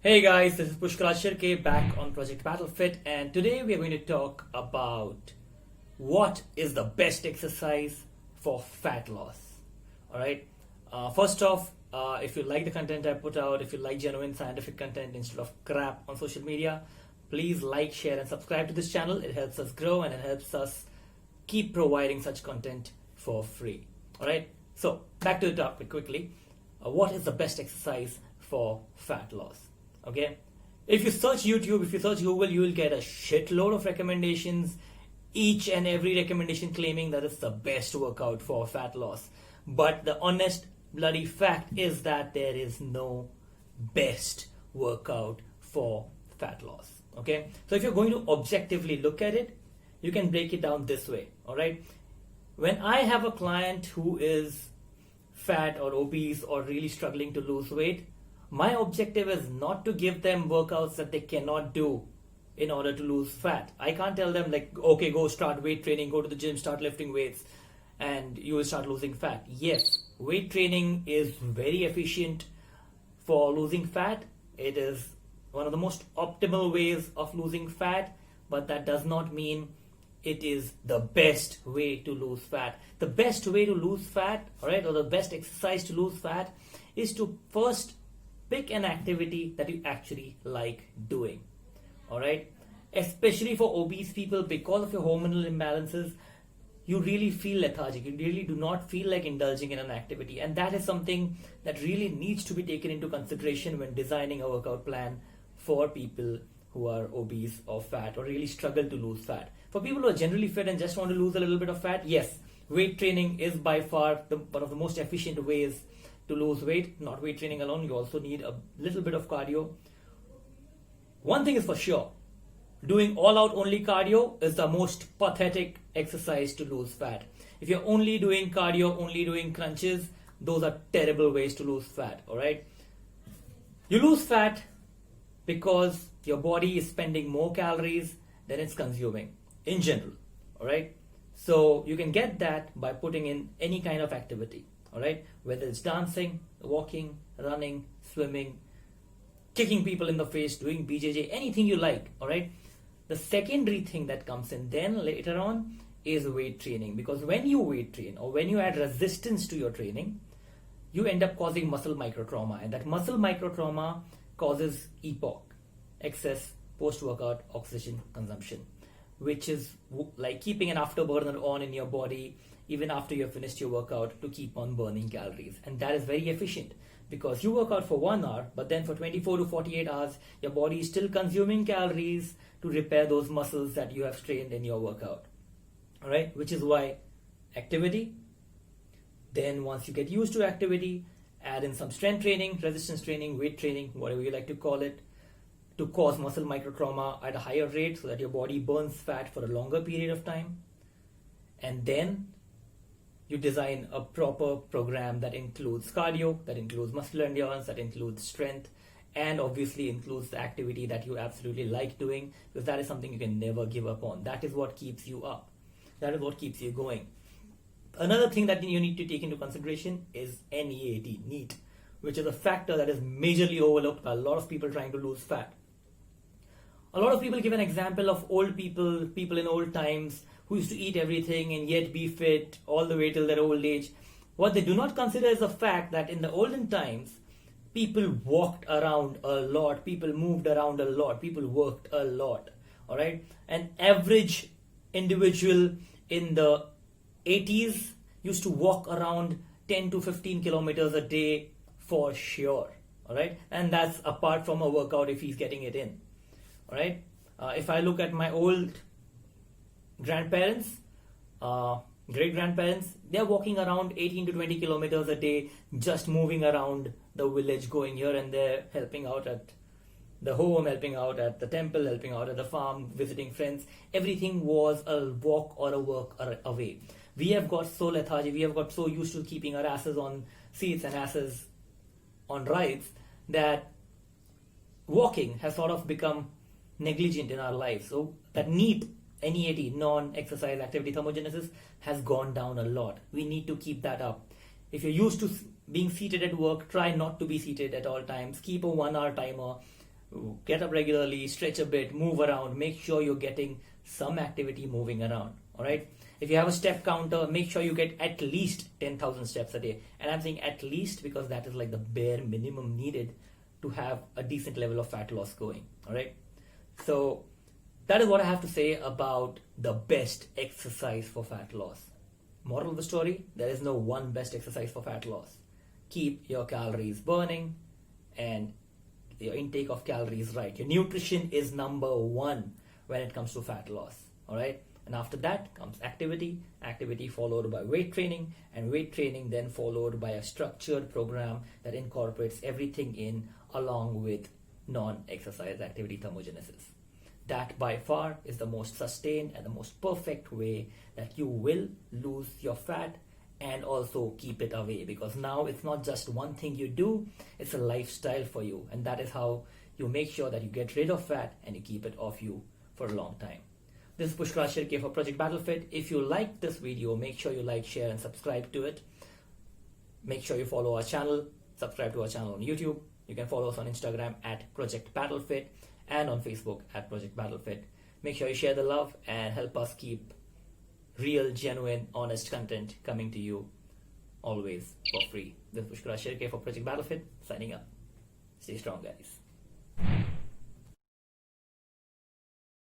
Hey guys, this is Pushkraj Shirke back on Project Battlefit, and today we are going to talk about what is the best exercise for fat loss. Alright, first off, if you like the content I put out, if you like genuine scientific content instead of crap on social media, please like, share, and subscribe to this channel. It helps us grow and it helps us keep providing such content for free. Alright, so back to the topic quickly. What is the best exercise for fat loss? Okay, if you search YouTube, if you search Google, you will get a shitload of recommendations, each and every recommendation claiming that it's the best workout for fat loss. But the honest bloody fact is that there is no best workout for fat loss. Okay, so if you're going to objectively look at it, you can break it down this way. All right, when I have a client who is fat or obese or really struggling to lose weight, my objective is not to give them workouts that they cannot do in order to lose fat. I can't tell them like, okay, go start weight training, go to the gym, start lifting weights, and you will start losing fat. Yes, weight training is very efficient for losing fat. It is one of the most optimal ways of losing fat, but that does not mean it is the best way to lose fat. The best way to lose fat, all right, or the best exercise to lose fat is to first pick an activity that you actually like doing. All right, especially for obese people, because of your hormonal imbalances, you really feel lethargic. You really do not feel like indulging in an activity, and that is something that really needs to be taken into consideration when designing a workout plan for people who are obese or fat or really struggle to lose fat. For people who are generally fit and just want to lose a little bit of fat, yes, weight training is by far one of the most efficient ways to lose weight. Not weight training alone, you also need a little bit of cardio. One thing is for sure, doing all out only cardio is the most pathetic exercise to lose fat. If you're only doing cardio, only doing crunches, those are terrible ways to lose fat. All right, you lose fat because your body is spending more calories than it's consuming in general. All right, so you can get that by putting in any kind of activity. All right, whether it's dancing, walking, running, swimming, kicking people in the face, doing BJJ, anything you like. All right, the secondary thing that comes in then later on is weight training, because when you weight train or when you add resistance to your training, you end up causing muscle microtrauma, and that muscle microtrauma causes EPOC, excess post-workout oxygen consumption, which is like keeping an afterburner on in your body even after you have finished your workout to keep on burning calories. And that is very efficient because you work out for 1 hour, but then for 24 to 48 hours, your body is still consuming calories to repair those muscles that you have strained in your workout. All right, which is why activity, then once you get used to activity, add in some strength training, resistance training, weight training, whatever you like to call it, to cause muscle microtrauma at a higher rate so that your body burns fat for a longer period of time. And then you design a proper program that includes cardio, that includes muscular endurance, that includes strength, and obviously includes the activity that you absolutely like doing, because that is something you can never give up on. That is what keeps you up. That is what keeps you going. Another thing that you need to take into consideration is NEAT, which is a factor that is majorly overlooked by a lot of people trying to lose fat. A lot of people give an example of old people in old times who used to eat everything and yet be fit all the way till their old age. What they do not consider is the fact that in the olden times, people walked around a lot, people moved around a lot, people worked a lot. All right, an average individual in the 80s used to walk around 10 to 15 kilometers a day for sure. All right, and that's apart from a workout if he's getting it in. All right, if I look at my old grandparents, great grandparents, they're walking around 18 to 20 kilometers a day, just moving around the village, going here and there, helping out at the home, helping out at the temple, helping out at the farm, visiting friends. Everything was a walk or a work away. We have got so lethargic, we have got so used to keeping our asses on seats and asses on rides that walking has sort of become negligent in our lives. So that NEAT, non-exercise activity thermogenesis, has gone down a lot. We need to keep that up. If you're used to being seated at work, try not to be seated at all times. Keep a 1 hour timer. Get up regularly, stretch a bit, move around, make sure you're getting some activity moving around. All right. If you have a step counter, make sure you get at least 10,000 steps a day. And I'm saying at least because that is like the bare minimum needed to have a decent level of fat loss going. All right. So that is what I have to say about the best exercise for fat loss. Moral of the story, there is no one best exercise for fat loss. Keep your calories burning and your intake of calories right. Your nutrition is number one when it comes to fat loss. All right. And after that comes activity followed by weight training, and weight training then followed by a structured program that incorporates everything in along with non-exercise activity thermogenesis. That by far is the most sustained and the most perfect way that you will lose your fat and also keep it away, because now it's not just one thing you do, it's a lifestyle for you, and that is how you make sure that you get rid of fat and you keep it off you for a long time. This is Pushkraj Shirke for Project Battlefit. If you like this video, make sure you like, share and subscribe to it. Make sure you follow our channel, subscribe to our channel on YouTube. You can follow us on Instagram at Project Battlefit and on Facebook at Project Battlefit. Make sure you share the love and help us keep real, genuine, honest content coming to you always for free. This is Pushkraj Shirke for Project Battlefit, signing up. Stay strong, guys.